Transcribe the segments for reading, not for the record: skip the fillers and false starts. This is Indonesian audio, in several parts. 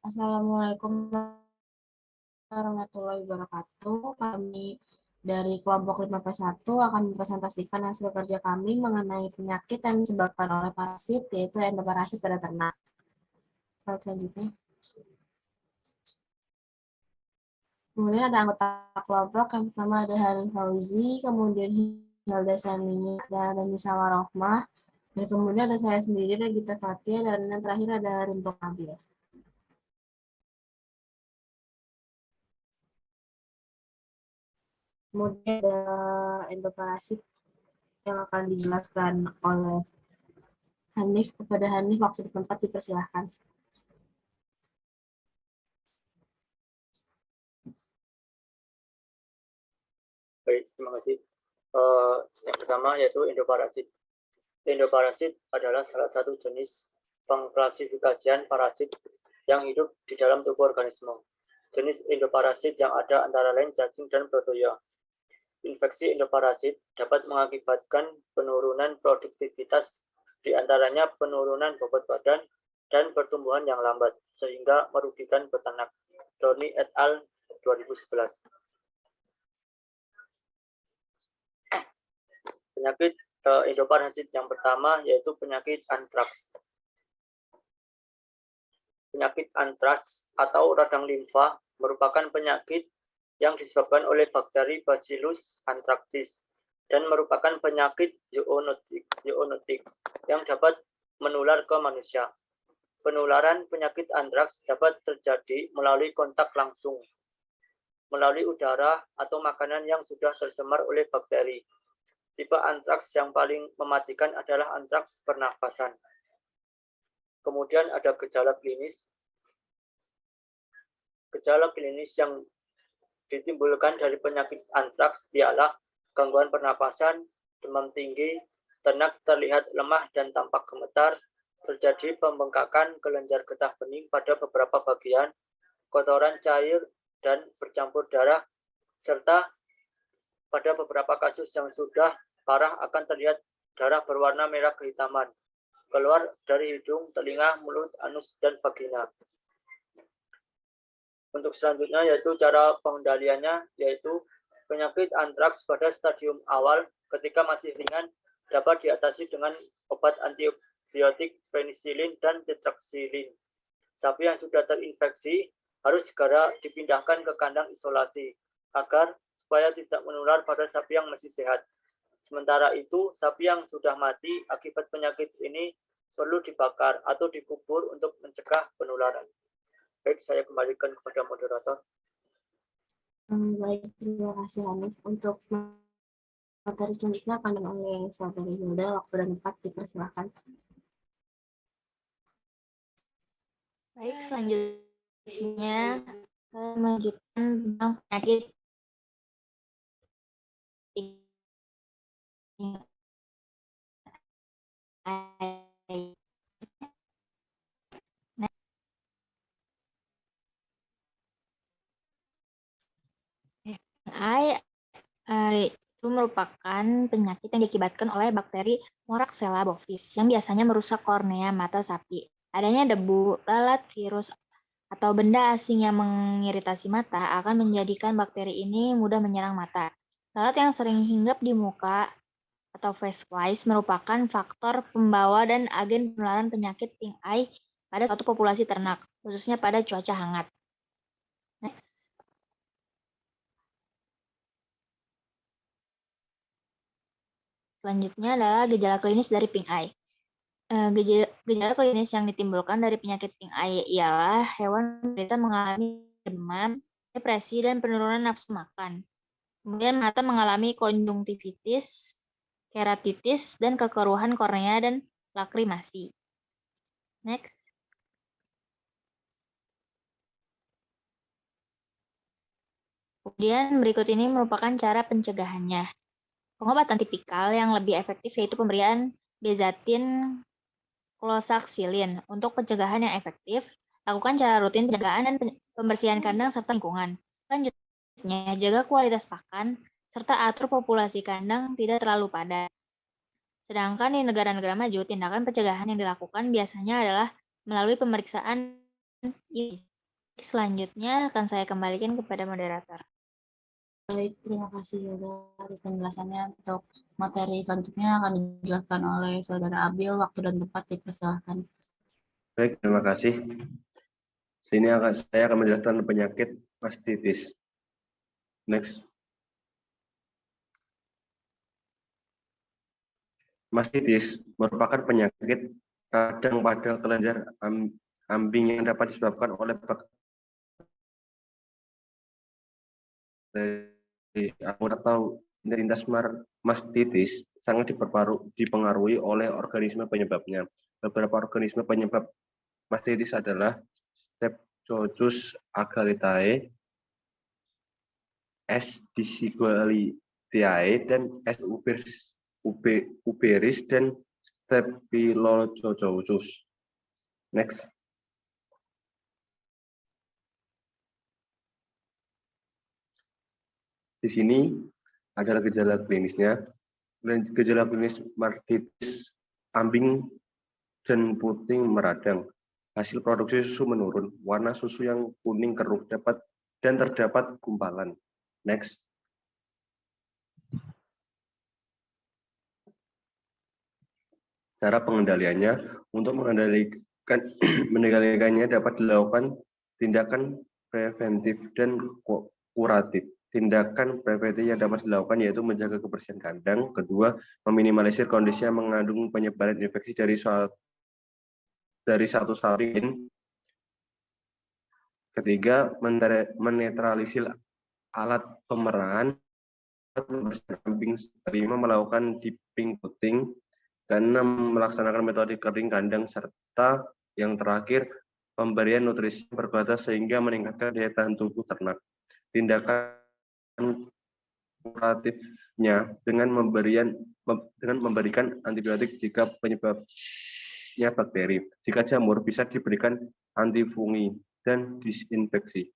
Assalamualaikum warahmatullahi wabarakatuh. Kami dari kelompok 5P1 akan mempresentasikan hasil kerja kami mengenai penyakit yang disebabkan oleh parasit, yaitu endoparasit pada ternak. Slide selanjutnya. Kemudian ada anggota kelompok, yang pertama ada Harin Fauzi, kemudian Hilda Sania, dan Nisa Warohmah, dan kemudian ada saya sendiri, Regita Fatia, dan yang terakhir ada Rinto Nabil. Kemudian ada endoparasit yang akan dijelaskan oleh Hanif. Kepada Hanif, waktu di tempat dipersilahkan. Baik, terima kasih. Yang pertama yaitu endoparasit. Endoparasit adalah salah satu jenis pengklasifikasian parasit yang hidup di dalam tubuh organisme. Jenis endoparasit yang ada antara lain cacing dan protozoa. Infeksi endoparasit dapat mengakibatkan penurunan produktivitas, di antaranya penurunan bobot badan dan pertumbuhan yang lambat, sehingga merugikan peternak. Roni et al. 2011. Penyakit endoparasit yang pertama yaitu penyakit antraks. Penyakit antraks atau radang limfa merupakan penyakit yang disebabkan oleh bakteri Bacillus anthracis dan merupakan penyakit zoonotik yang dapat menular ke manusia. Penularan penyakit antraks dapat terjadi melalui kontak langsung, melalui udara atau makanan yang sudah tercemar oleh bakteri. Tipe antraks yang paling mematikan adalah antraks pernafasan. Kemudian ada gejala klinis. Gejala klinis yang ditimbulkan dari penyakit antraks ialah gangguan pernapasan, demam tinggi, ternak terlihat lemah dan tampak gemetar, terjadi pembengkakan kelenjar getah bening pada beberapa bagian, kotoran cair dan bercampur darah, serta pada beberapa kasus yang sudah parah akan terlihat darah berwarna merah kehitaman, keluar dari hidung, telinga, mulut, anus, dan vagina. Untuk selanjutnya yaitu cara pengendaliannya, yaitu penyakit antraks pada stadium awal ketika masih ringan dapat diatasi dengan obat antibiotik penisilin dan tetraxilin. Sapi yang sudah terinfeksi harus segera dipindahkan ke kandang isolasi agar supaya tidak menular pada sapi yang masih sehat. Sementara itu, sapi yang sudah mati akibat penyakit ini perlu dibakar atau dikubur untuk mencegah penularan. Baik, saya kembalikan kepada moderator. Baik, terima kasih Hanif. Untuk materi selanjutnya akan oleh Saudari Hilda. Waktu dan tempat dipersilahkan. Baik, selanjutnya saya melanjutkan tentang penyakit itu merupakan penyakit yang diakibatkan oleh bakteri Moraxella bovis yang biasanya merusak kornea mata sapi. Adanya debu, lalat, virus, atau benda asing yang mengiritasi mata akan menjadikan bakteri ini mudah menyerang mata. Lalat yang sering hinggap di muka atau face flies merupakan faktor pembawa dan agen penularan penyakit pink eye pada suatu populasi ternak, khususnya pada cuaca hangat. Next. Selanjutnya adalah gejala klinis dari pink eye. Gejala klinis yang ditimbulkan dari penyakit pink eye ialah hewan menderita mengalami demam, depresi, dan penurunan nafsu makan. Kemudian mata mengalami konjungtivitis, keratitis, dan kekeruhan kornea dan lakrimasi. Next. Kemudian berikut ini merupakan cara pencegahannya. Pengobatan tipikal yang lebih efektif yaitu pemberian bezatin klosaxilin. Untuk pencegahan yang efektif, lakukan cara rutin penjagaan dan pembersihan kandang serta lingkungan. Selanjutnya, jaga kualitas pakan serta atur populasi kandang tidak terlalu padat. Sedangkan di negara-negara maju, tindakan pencegahan yang dilakukan biasanya adalah melalui pemeriksaan Selanjutnya akan saya kembalikan kepada moderator. Baik, terima kasih Yoga atas penjelasannya. Untuk materi selanjutnya akan dijelaskan oleh Saudara Abil. Waktu dan tempat dipersilahkan. Baik, terima kasih. Saya akan menjelaskan penyakit mastitis. Next. Mastitis merupakan penyakit radang pada kelenjar ambing yang dapat disebabkan oleh bakteri atau identitas mastitis sangat dipengaruhi oleh organisme penyebabnya. Beberapa organisme penyebab mastitis adalah Streptococcus agalitae, S. disigulitiae, dan S. uberis, dan Staphylococcus. Next. Di sini adalah gejala klinisnya. Gejala klinis mastitis ambing dan puting meradang. Hasil produksi susu menurun, warna susu yang kuning keruh dan terdapat gumpalan. Next. Cara pengendaliannya, untuk mengendalikannya dapat dilakukan tindakan preventif dan kuratif. Tindakan preventif yang dapat dilakukan yaitu menjaga kebersihan kandang. Kedua, meminimalisir kondisi yang mengandung penyebaran infeksi dari satu salin. Ketiga, menetralisir alat pemerahan. Ambing terima melakukan dipping puting. Keenam, melaksanakan metode kering kandang, serta yang terakhir, pemberian nutrisi berbatas sehingga meningkatkan daya tahan tubuh ternak. Tindakan kuratifnya dengan memberikan antibiotik jika penyebabnya bakteri. Jika jamur, bisa diberikan antifungi dan disinfeksi.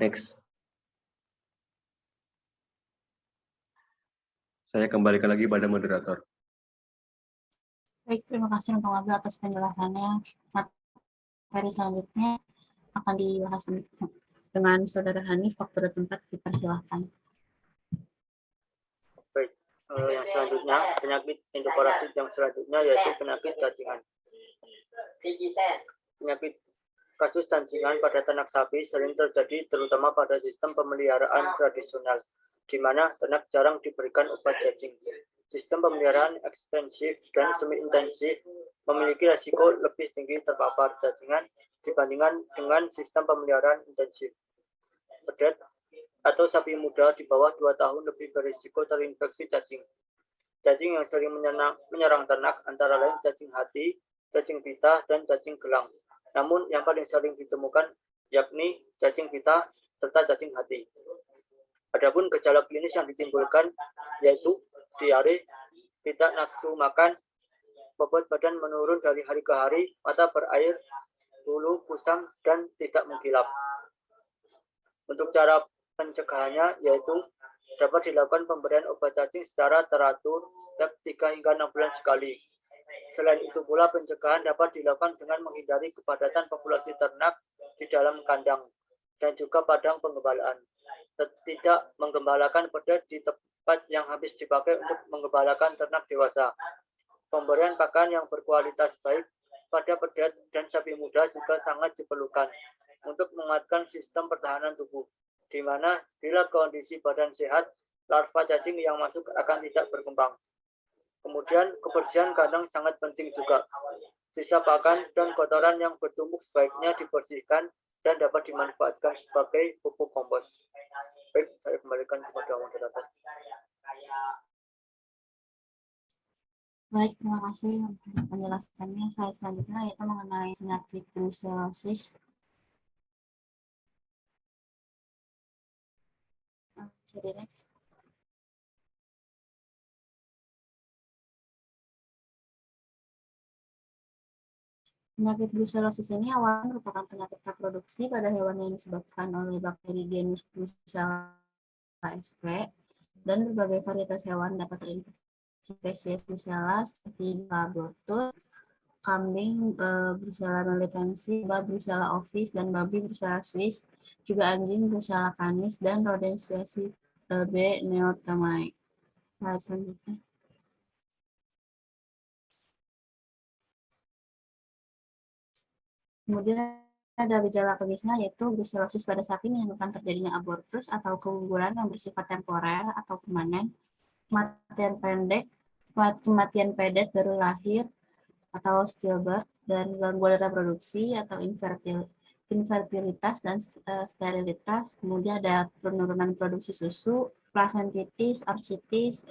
Next. Saya kembalikan lagi pada moderator. Baik, terima kasih untuk Abil atas penjelasannya. Materi selanjutnya akan dibahas dengan Saudara Hanif. Waktu dan tempat dipersilahkan. Baik, yang selanjutnya penyakit endoparasit yang selanjutnya yaitu penyakit cacingan. Penyakit kasus cacingan pada ternak sapi sering terjadi terutama pada sistem pemeliharaan tradisional, di mana ternak jarang diberikan obat cacing. Sistem pemeliharaan ekstensif dan semi-intensif memiliki risiko lebih tinggi terpapar cacingan dibandingkan dengan sistem pemeliharaan intensif. Pedet atau sapi muda di bawah 2 tahun lebih berisiko terinfeksi cacing. Cacing yang sering menyerang ternak antara lain cacing hati, cacing pita, dan cacing gelang. Namun yang paling sering ditemukan yakni cacing pita serta cacing hati. Adapun gejala klinis yang ditimbulkan yaitu diare, tidak nafsu makan, bobot badan menurun dari hari ke hari, mata berair, bulu kusam, dan tidak mengkilap. Untuk cara pencegahannya yaitu dapat dilakukan pemberian obat cacing secara teratur setiap 3 hingga 6 bulan sekali. Selain itu pula pencegahan dapat dilakukan dengan menghindari kepadatan populasi ternak di dalam kandang dan juga padang penggembalaan. Tidak menggembalakan pedet di tempat yang habis dipakai untuk menggembalakan ternak dewasa. Pemberian pakan yang berkualitas baik pada pedet dan sapi muda juga sangat diperlukan untuk menguatkan sistem pertahanan tubuh, di mana bila kondisi badan sehat, larva cacing yang masuk akan tidak berkembang. Kemudian kebersihan kandang sangat penting juga. Sisa pakan dan kotoran yang bertumpuk sebaiknya dibersihkan dan dapat dimanfaatkan sebagai pupuk kompos. Baik, saya kembalikan kepada moderator. Baik, terima kasih untuk penjelasannya. Saya selanjutnya yaitu mengenai penyakit brucellosis. Jadi next. Penyakit brucellosis ini awalnya merupakan penyakit reproduksi pada hewan yang disebabkan oleh bakteri genus Brucella sp, dan berbagai varietas hewan dapat terinfeksi spesies Brucella seperti Abortus, kambing Brucella melitensis, Brucella ovis, dan babi Brucella Swiss, juga anjing Brucella canis, dan Rodentiaceae B. neotamae. Nah, selanjutnya. Kemudian ada gejala klinisnya yaitu brucellosis pada sapi menyebabkan terjadinya abortus atau keguguran yang bersifat temporer atau permanen, kematian pendek baru lahir atau stillbirth, dan gangguan reproduksi atau infertilitas dan sterilitas. Kemudian ada penurunan produksi susu, placentitis, orchitis,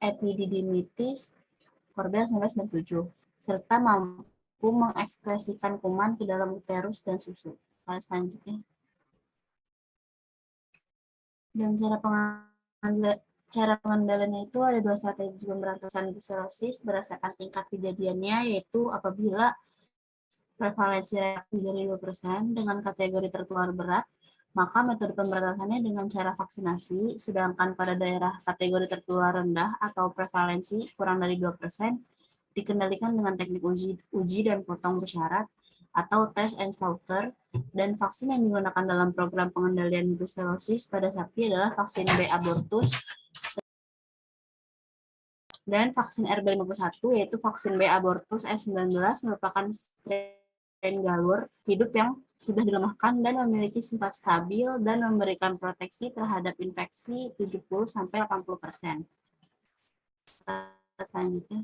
epididymitis, Korbel 1997, serta mampu mengekspresikan kuman ke dalam uterus dan susu. Selanjutnya. Dan cara pengendaliannya itu ada 2 strategi pemberantasan brucellosis berdasarkan tingkat kejadiannya, yaitu apabila prevalensi reaktif dari 2% dengan kategori tertular berat, maka metode pemberantasannya dengan cara vaksinasi, sedangkan pada daerah kategori tertular rendah atau prevalensi kurang dari 2%, dikendalikan dengan teknik uji dan potong bersyarat atau test and slaughter, dan vaksin yang digunakan dalam program pengendalian brucellosis pada sapi adalah vaksin B abortus dan vaksin RB51, yaitu vaksin B abortus S19 merupakan strain galur hidup yang sudah dilemahkan dan memiliki sifat stabil dan memberikan proteksi terhadap infeksi 70-80%. Selanjutnya.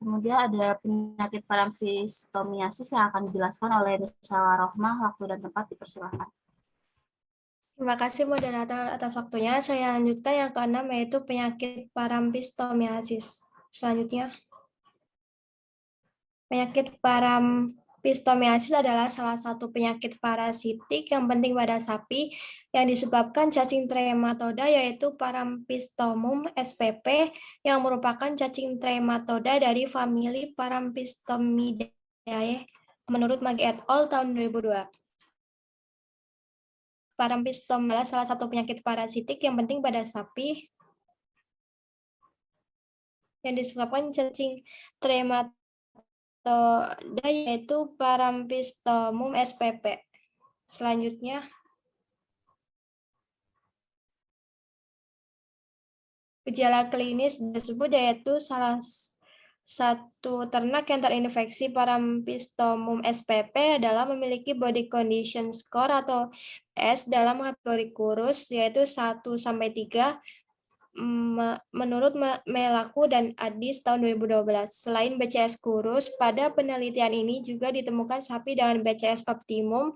Kemudian ada penyakit parampistomiasis yang akan dijelaskan oleh Nisa Warohmah. Waktu dan tempat dipersilakan. Terima kasih moderator atas waktunya. Saya lanjutkan yang ke-6 yaitu penyakit parampistomiasis. Selanjutnya. Penyakit parampistomiasis adalah salah satu penyakit parasitik yang penting pada sapi yang disebabkan cacing trematoda yaitu Parampistomum spp yang merupakan cacing trematoda dari famili Parampistomidae menurut Maggie et al. Tahun 2002. Parampistom adalah salah satu penyakit parasitik yang penting pada sapi yang disebabkan cacing trematoda yaitu Parampistomum spp. Selanjutnya, gejala klinis tersebut yaitu salah satu ternak yang terinfeksi Parampistomum spp adalah memiliki body condition score atau S dalam kategori kurus yaitu 1-3 menurut Melaku dan Adis tahun 2012. Selain BCS kurus, pada penelitian ini juga ditemukan sapi dengan BCS optimum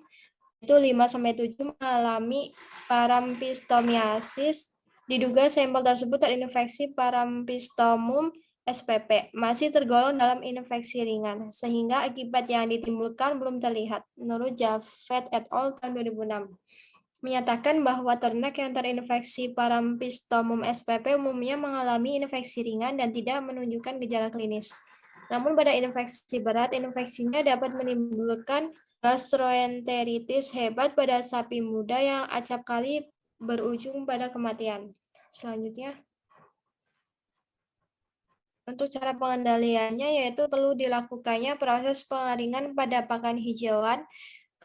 itu 5-7 mengalami parampistomiasis. Diduga sampel tersebut terinfeksi Parampistomum spp, masih tergolong dalam infeksi ringan, sehingga akibat yang ditimbulkan belum terlihat. Menurut Javed et al. Tahun 2006. Menyatakan bahwa ternak yang terinfeksi Parampistomum spp umumnya mengalami infeksi ringan dan tidak menunjukkan gejala klinis. Namun pada infeksi berat, infeksinya dapat menimbulkan gastroenteritis hebat pada sapi muda yang acap kali berujung pada kematian. Selanjutnya, untuk cara pengendaliannya yaitu perlu dilakukannya proses pengeringan pada pakan hijauan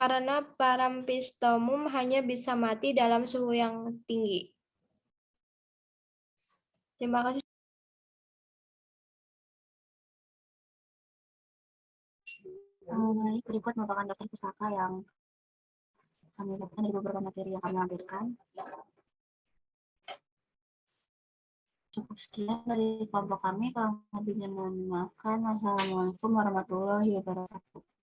karena Parampistomum hanya bisa mati dalam suhu yang tinggi. Terima kasih. Baik, berikut merupakan daftar pustaka yang kami dapatkan dari beberapa materi yang kami lampirkan. Cukup sekian dari kelompok kami. Kalau lebihnya mohon dimaafkan. Wassalamualaikum warahmatullahi wabarakatuh.